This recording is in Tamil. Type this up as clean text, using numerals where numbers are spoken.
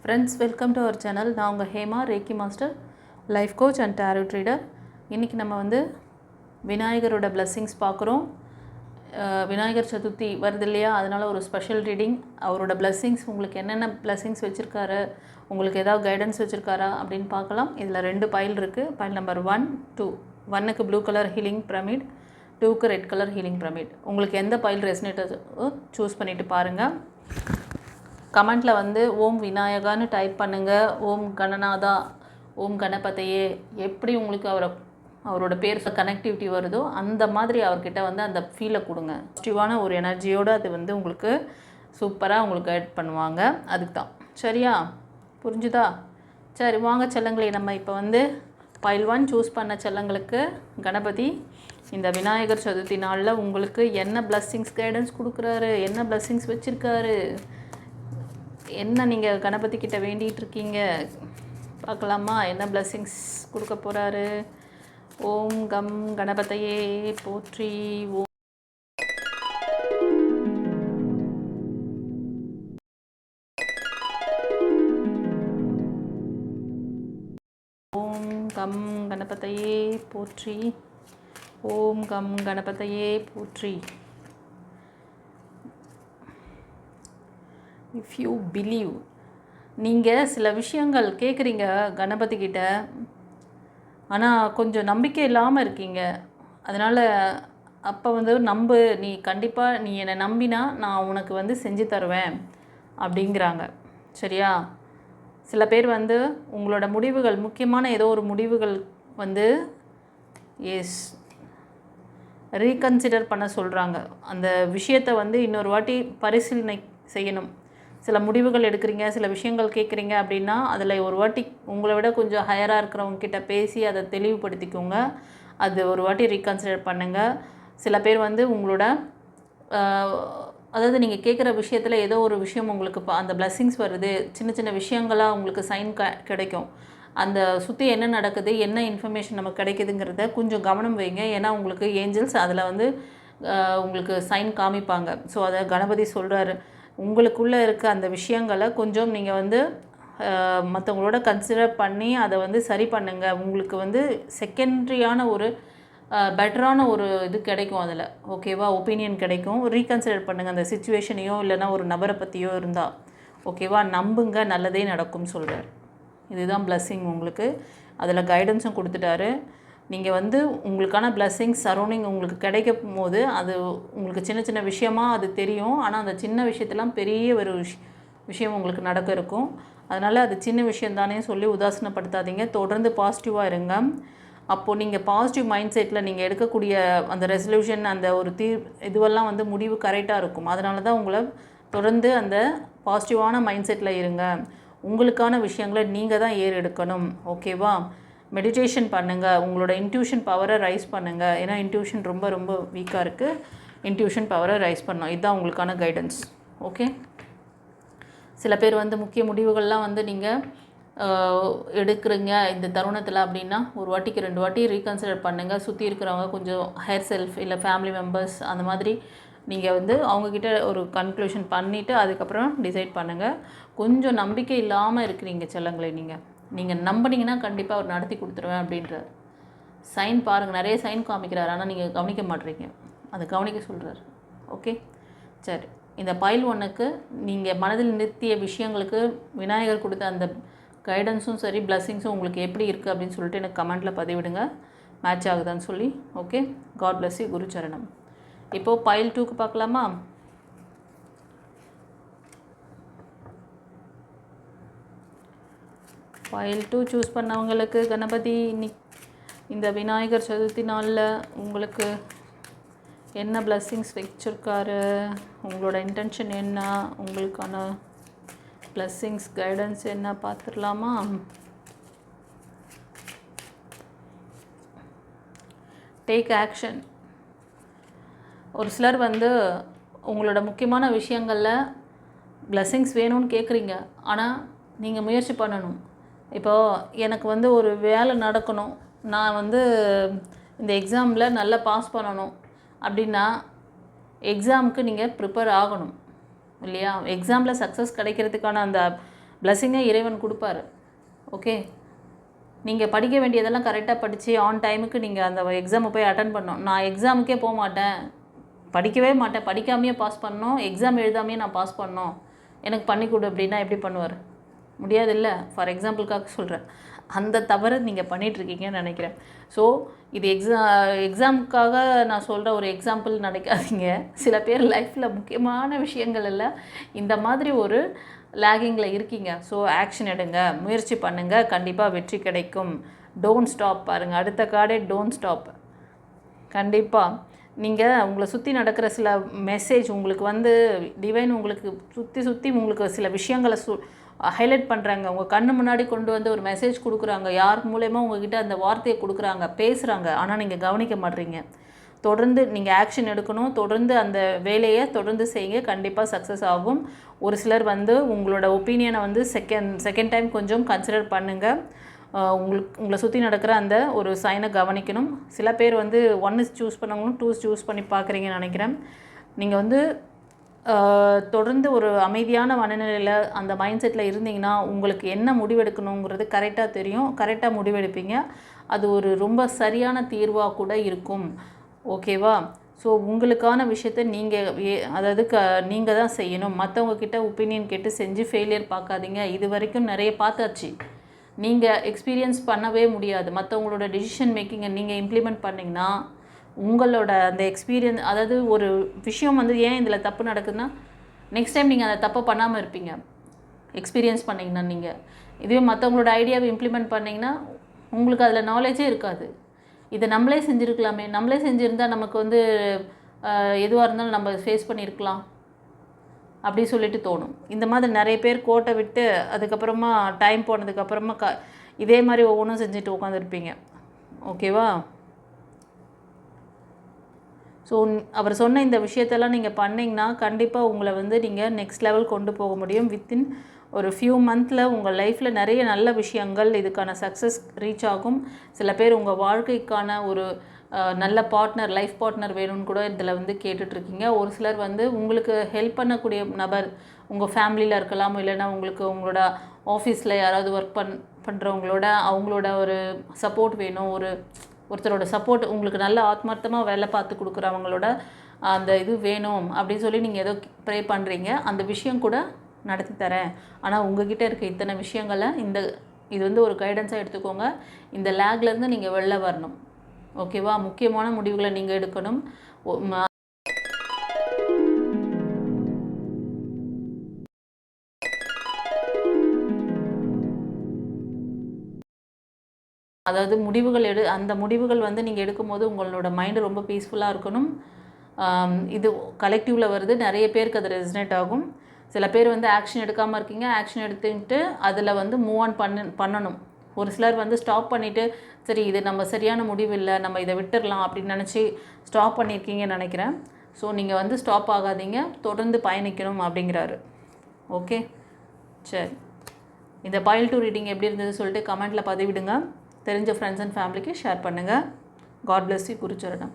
Friends, welcome to our channel. நான் உங்கள் Hema, reiki master, life coach and tarot reader. இன்றைக்கி நம்ம வந்து விநாயகரோட பிளெஸ்ஸிங்ஸ் பார்க்குறோம். விநாயகர் சதுர்த்தி வருது இல்லையா, அதனால் ஒரு ஸ்பெஷல் ரீடிங். அவரோட பிளெஸ்ஸிங்ஸ் உங்களுக்கு என்னென்ன பிளெஸ்ஸிங்ஸ் வச்சுருக்காரு, உங்களுக்கு ஏதாவது கைடன்ஸ் வச்சுருக்காரா அப்படின்னு பார்க்கலாம். இதில் 2 பைல் இருக்குது. File number 1, 2. 1க்கு ப்ளூ கலர் ஹீலிங் பிரமிட், 2க்கு ரெட் கலர் ஹீலிங் பிரமிட். உங்களுக்கு எந்த பைல் ரெசனேட்டர் சூஸ் பண்ணிவிட்டு பாருங்கள். கமெண்ட்டில் வந்து ஓம் விநாயகான்னு டைப் பண்ணுங்கள். ஓம் கணநாதா, ஓம் கணபதையே, எப்படி உங்களுக்கு அவரோட பேர் கனெக்டிவிட்டி வருதோ அந்த மாதிரி அவர்கிட்ட வந்து அந்த ஃபீலை கொடுங்க. பாசிட்டிவான ஒரு எனர்ஜியோடு அது வந்து உங்களுக்கு சூப்பராக உங்களுக்கு கைட் பண்ணுவாங்க. அதுக்கு தான். சரியா? புரிஞ்சுதா? சரி, வாங்க செல்லங்களே. நம்ம இப்போ வந்து பைல் 1 சூஸ் பண்ண செல்லங்களுக்கு கணபதி இந்த விநாயகர் சதுர்த்தி நாளில் உங்களுக்கு என்ன பிளெஸ்ஸிங்ஸ் கைடன்ஸ் கொடுக்குறாரு, என்ன பிளெஸ்ஸிங்ஸ் வச்சுருக்காரு, என்ன நீங்கள் கணபதி கிட்ட வேண்டிகிட்டு இருக்கீங்க பார்க்கலாமா? என்ன பிளெஸ்ஸிங்ஸ் கொடுக்க போகிறாரு? ஓம் கம் கணபதையே போற்றி. ஓம் கம் கணபதையே போற்றி. ஓம் கம் கணபதையே போற்றி. இஃப் யூ பிலீவ், நீங்கள் சில விஷயங்கள் கேட்குறீங்க கணபதி கிட்ட, ஆனால் கொஞ்சம் நம்பிக்கை இல்லாமல் இருக்கீங்க. அதனால் அப்போ வந்து நீ கண்டிப்பாக நீ என்னை நம்பினா நான் உனக்கு வந்து செஞ்சு தருவேன் அப்படிங்கிறாங்க. சரியா? சில பேர் வந்து உங்களோட முடிவுகள், முக்கியமான ஏதோ ஒரு முடிவுகள் வந்து ரீகன்சிடர் பண்ண சொல்கிறாங்க. அந்த விஷயத்தை வந்து இன்னொரு வாட்டி பரிசீலனை செய்யணும். சில முடிவுகள் எடுக்கிறீங்க, சில விஷயங்கள் கேட்குறீங்க அப்படின்னா அதில் ஒரு வாட்டி உங்களை விட கொஞ்சம் ஹையராக இருக்கிறவங்க கிட்ட பேசி அதை தெளிவுபடுத்திக்கோங்க. அது ஒரு வாட்டி ரீகன்சிடர் பண்ணுங்கள். சில பேர் வந்து உங்களோட அதாவது நீங்கள் கேட்குற விஷயத்தில் ஏதோ ஒரு விஷயம் உங்களுக்கு அந்த பிளெஸ்ஸிங்ஸ் வருது, சின்ன சின்ன விஷயங்களாக உங்களுக்கு சைன் கிடைக்கும். அந்த சுற்றி என்ன நடக்குது, என்ன இன்ஃபர்மேஷன் நமக்கு கிடைக்குதுங்கிறத கொஞ்சம் கவனம் வைங்க. ஏன்னா உங்களுக்கு ஏஞ்சல்ஸ் அதில் வந்து உங்களுக்கு சைன் காமிப்பாங்க. ஸோ அதை கணபதி சொல்கிறாரு, உங்களுக்குள்ளே இருக்க அந்த விஷயங்களை கொஞ்சம் நீங்கள் வந்து மற்றவங்களோட கன்சிடர் பண்ணி அதை வந்து சரி பண்ணுங்கள். உங்களுக்கு வந்து செகண்ட்ரியான ஒரு பெட்டரான ஒரு இது கிடைக்கும் அதில். ஓகேவா? ஒப்பீனியன் கிடைக்கும். ரீகன்சிடர் பண்ணுங்கள் அந்த சிச்சுவேஷனையோ இல்லைனா ஒரு நபரை பற்றியோ இருந்தால். ஓகேவா? நம்புங்க, நல்லதே நடக்கும்னு சொல்கிறார். இதுதான் பிளெஸ்ஸிங் உங்களுக்கு. அதில் கைடன்ஸும் கொடுத்துட்டாரு. நீங்கள் வந்து உங்களுக்கான பிளெஸ்ஸிங்ஸ் சரௌண்டிங் உங்களுக்கு கிடைக்கும் போது அது உங்களுக்கு சின்ன சின்ன விஷயமாக அது தெரியும். ஆனால் அந்த சின்ன விஷயத்தெல்லாம் பெரிய ஒரு விஷயம் உங்களுக்கு நடக்க இருக்கும். அதனால் அது சின்ன விஷயந்தானே சொல்லி உதாசீனப்படுத்தாதீங்க. தொடர்ந்து பாசிட்டிவாக இருங்க. அப்போது நீங்கள் பாசிட்டிவ் மைண்ட் செட்டில் நீங்கள் எடுக்கக்கூடிய அந்த ரெசல்யூஷன், அந்த ஒரு இதுவெல்லாம் வந்து முடிவு கரெக்டாக இருக்கும். அதனால தான் உங்களை தொடர்ந்து அந்த பாசிட்டிவான மைண்ட் செட்டில் இருங்க. உங்களுக்கான விஷயங்களை நீங்கள் தான் எடுக்கணும். ஓகேவா? மெடிடேஷன் பண்ணுங்கள். உங்களோட இன்ட்யூஷன் பவரை ரைஸ் பண்ணுங்கள். ஏன்னா இன்ட்யூஷன் ரொம்ப ரொம்ப வீக்காக இருக்குது. இன்ட்யூஷன் பவரை ரைஸ் பண்ணணும். இதுதான் உங்களுக்கான கைடன்ஸ். ஓகே? சில பேர் வந்து முக்கிய முடிவுகள்லாம் வந்து நீங்கள் எடுக்கிறீங்க இந்த தருணத்தில் அப்படின்னா ஒரு வாட்டிக்கு 2 வாட்டி ரீகன்சிடர் பண்ணுங்கள். சுற்றி இருக்கிறவங்க கொஞ்சம் ஹையர் செல்ஃப் இல்லை ஃபேமிலி மெம்பர்ஸ் அந்த மாதிரி நீங்கள் வந்து அவங்கக்கிட்ட ஒரு கன்க்ளூஷன் பண்ணிவிட்டு அதுக்கப்புறம் டிசைட் பண்ணுங்கள். கொஞ்சம் நம்பிக்கை இல்லாமல் இருக்கிறீங்க செல்லங்களே. நீங்கள் நம்பினீங்கன்னா கண்டிப்பாக அவர் நடத்தி கொடுத்துருவேன் அப்படின்ற சைன் பாருங்கள். நிறைய சைன் காமிக்கிறார், ஆனால் நீங்கள் கவனிக்க மாட்டேறீங்க. அதை கவனிக்க சொல்கிறார். ஓகே? சரி, இந்த பைல் 1க்கு நீங்கள் மனதில் நிறுத்திய விஷயங்களுக்கு விநாயகர் கொடுத்த அந்த கைடன்ஸும் சரி பிளெஸ்ஸிங்ஸும் உங்களுக்கு எப்படி இருக்குது அப்படின்னு சொல்லிட்டு எனக்கு கமெண்ட்டில் பதிவிடுங்க. மேட்ச் ஆகுதான்னு சொல்லி. ஓகே? God bless you. குரு சரணம். இப்போது பைல் 2க்கு பார்க்கலாமா? பைல் 2 சூஸ் பண்ணவங்களுக்கு கணபதி இந்த விநாயகர் சதுர்த்தி நாளில் உங்களுக்கு என்ன பிளெஸ்ஸிங்ஸ் வச்சுருக்காரு, உங்களோட இன்டென்ஷன் என்ன, உங்களுக்கான பிளெஸ்ஸிங்ஸ் கைடன்ஸ் என்ன பார்த்துடலாமா? Take action. ஒரு சிலர் வந்து உங்களோட முக்கியமான விஷயங்களில் பிளெஸ்ஸிங்ஸ் வேணும்னு கேட்குறீங்க, ஆனால் நீங்கள் முயற்சி பண்ணணும். இப்போது எனக்கு வந்து ஒரு வேலை நடக்கணும், நான் வந்து இந்த எக்ஸாமில் நல்லா பாஸ் பண்ணணும் அப்படின்னா எக்ஸாமுக்கு நீங்கள் ப்ரிப்பேர் ஆகணும் இல்லையா? எக்ஸாமில் சக்ஸஸ் கிடைக்கிறதுக்கான அந்த பிளெஸ்ஸிங்கை இறைவன் கொடுப்பாரு. ஓகே, நீங்கள் படிக்க வேண்டியதெல்லாம் கரெக்டாக படித்து ஆன் டைமுக்கு நீங்கள் அந்த எக்ஸாமை போய் அட்டன் பண்ணணும். நான் எக்ஸாமுக்கே போக மாட்டேன், படிக்கவே மாட்டேன், படிக்காமையே பாஸ் பண்ணணும், எக்ஸாம் எழுதாமையே நான் பாஸ் பண்ணணும், எனக்கு பண்ணிக்கொடு அப்படின்னா எப்படி பண்ணுவார்? முடியாது இல்லை. ஃபார் எக்ஸாம்பிளுக்காக சொல்கிறேன். அந்த தவறு நீங்கள் பண்ணிகிட்ருக்கீங்கன்னு நினைக்கிறேன். ஸோ இது எக்ஸாமுக்காக நான் சொல்கிற ஒரு எக்ஸாம்பிள் நினைக்காதீங்க. சில பேர் லைஃப்பில் முக்கியமான விஷயங்கள் எல்லாம் இந்த மாதிரி ஒரு லேகிங்கில் இருக்கீங்க. ஸோ ஆக்ஷன் எடுங்க, முயற்சி பண்ணுங்கள், கண்டிப்பாக வெற்றி கிடைக்கும். Don't stop. பாருங்கள், அடுத்த கார்டே டோன்ட் ஸ்டாப். கண்டிப்பாக நீங்கள் உங்களை சுற்றி நடக்கிற சில மெசேஜ் உங்களுக்கு வந்து டிவைன் உங்களுக்கு சுற்றி உங்களுக்கு சில விஷயங்களை ஹைலைட் பண்ணுறாங்க. உங்கள் கண்ணு முன்னாடி கொண்டு வந்து ஒரு மெசேஜ் கொடுக்குறாங்க. யார் மூலயமா உங்ககிட்ட அந்த வார்த்தையை கொடுக்குறாங்க, பேசுகிறாங்க. ஆனால் நீங்கள் கவனிக்க மாட்டீங்க. தொடர்ந்து நீங்கள் ஆக்ஷன் எடுக்கணும். தொடர்ந்து அந்த வேலையை தொடர்ந்து செய்யுங்க, கண்டிப்பாக சக்ஸஸ் ஆகும். ஒரு சிலர் வந்து உங்களோட ஒப்பீனியனை வந்து செகண்ட் டைம் கொஞ்சம் கன்சிடர் பண்ணுங்கள். உங்களை சுற்றி நடக்கிற அந்த ஒரு சைனை கவனிக்கணும். சில பேர் வந்து 1 சூஸ் பண்ணவங்களும் 2 சூஸ் பண்ணி பார்க்குறீங்கன்னு நினைக்கிறேன். நீங்கள் வந்து தொடர்ந்து ஒரு அமைதியான மனநிலையில் அந்த மைண்ட் செட்டில் இருந்தீங்கன்னா உங்களுக்கு என்ன முடிவெடுக்கணுங்கிறது கரெக்டாக தெரியும். கரெக்டாக முடிவெடுப்பீங்க. அது ஒரு ரொம்ப சரியான தீர்வாக கூட இருக்கும். ஓகேவா? ஸோ உங்களுக்கான விஷயத்தை அதாவது நீங்கள் தான் செய்யணும். மற்றவங்கக்கிட்ட ஒப்பீனியன் கேட்டு செஞ்சு ஃபெயிலியர் பார்க்காதீங்க. இது வரைக்கும் நிறைய பார்த்தாச்சு. நீங்கள் எக்ஸ்பீரியன்ஸ் பண்ணவே முடியாது. மற்றவங்களோட டெசிஷன் மேக்கிங்கை நீங்கள் இம்ப்ளிமெண்ட் பண்ணிங்கன்னா உங்களோட அந்த எக்ஸ்பீரியன்ஸ், அதாவது ஒரு விஷயம் வந்து ஏன் இதில் தப்பு நடக்குதுன்னா நெக்ஸ்ட் டைம் நீங்கள் அந்த தப்பை பண்ணாமல் இருப்பீங்க எக்ஸ்பீரியன்ஸ் பண்ணிங்கன்னா. நீங்கள் இதுவே மற்றவங்களோட ஐடியாவை இம்ப்ளிமெண்ட் பண்ணிங்கன்னா உங்களுக்கு அதில் நாலேஜே இருக்காது. இதை நம்மளே செஞ்சுருக்கலாமே, நம்மளே செஞ்சுருந்தால் நமக்கு வந்து எதுவாக இருந்தாலும் நம்ம ஃபேஸ் பண்ணியிருக்கலாம் அப்படி சொல்லிட்டு தோணும். இந்த மாதிரி நிறைய பேர் கோட்டை விட்டு அதுக்கப்புறமா டைம் போனதுக்கப்புறமா இதே மாதிரி ஒவ்வொன்றும் செஞ்சுட்டு உட்காந்துருப்பீங்க. ஓகேவா? ஸோ அவர் சொன்ன இந்த விஷயத்தெல்லாம் நீங்கள் பண்ணிங்கன்னா கண்டிப்பாக உங்களை வந்து நீங்கள் நெக்ஸ்ட் லெவல் கொண்டு போக முடியும். வித்தின் ஒரு ஃபியூ மந்தில் உங்கள் லைஃப்பில் நிறைய நல்ல விஷயங்கள், இதுக்கான சக்ஸஸ் ரீச் ஆகும். சில பேர் உங்கள் வாழ்க்கைக்கான ஒரு நல்ல பார்ட்னர், லைஃப் பார்ட்னர் வேணும்னு கூட இதில் வந்து கேட்டுட்ருக்கீங்க. ஒரு சிலர் வந்து உங்களுக்கு ஹெல்ப் பண்ணக்கூடிய நபர் உங்கள் ஃபேமிலியில் இருக்கலாம், இல்லைன்னா உங்களுக்கு உங்களோட ஆஃபீஸில் யாராவது ஒர்க் பண்ணுறவங்களோட அவங்களோட ஒரு சப்போர்ட் வேணும். ஒருத்தரோட சப்போர்ட் உங்களுக்கு நல்ல ஆத்மார்த்தமாக வேலை பார்த்து கொடுக்குறவங்களோட அந்த இது வேணும் அப்படின்னு சொல்லி நீங்கள் ஏதோ ப்ரே பண்ணுறீங்க. அந்த விஷயம் கூட நடத்தி தரேன். ஆனால் உங்ககிட்ட இருக்க இத்தனை விஷயங்களை இது வந்து ஒரு கைடன்ஸாக எடுத்துக்கோங்க. இந்த லேக்லேருந்து நீங்கள் வெளில வரணும். ஓகேவா? முக்கியமான முடிவுகளை நீங்கள் எடுக்கணும். அதாவது அந்த முடிவுகள் வந்து நீங்கள் எடுக்கும்போது உங்களோட மைண்டு ரொம்ப பீஸ்ஃபுல்லாக இருக்கணும். இது கலெக்டிவில் வருது, நிறைய பேருக்கு அது ரெசனேட் ஆகும். சில பேர் வந்து ஆக்ஷன் எடுக்காமல் இருக்கீங்க, ஆக்ஷன் எடுத்துக்கிட்டு அதில் வந்து மூவ் ஆன் பண்ணணும். ஒரு சிலர் வந்து ஸ்டாப் பண்ணிவிட்டு சரி இது நம்ம சரியான முடிவு இல்லை, நம்ம இதை விட்டுடலாம் அப்படின்னு நினச்சி ஸ்டாப் பண்ணியிருக்கீங்கன்னு நினைக்கிறேன். ஸோ நீங்கள் வந்து ஸ்டாப் ஆகாதீங்க, தொடர்ந்து பயணிக்கணும் அப்படிங்கிறாரு. ஓகே, சரி. இந்த பைல் 2 ரீடிங் எப்படி இருந்தது சொல்லிட்டு கமெண்ட்டில் பதிவிடுங்க. தெரிஞ்ச ஃப்ரெண்ட்ஸ் அண்ட் ஃபேமிலிக்கு ஷேர் பண்ணுங்கள். God bless you. குருச்சரணம்.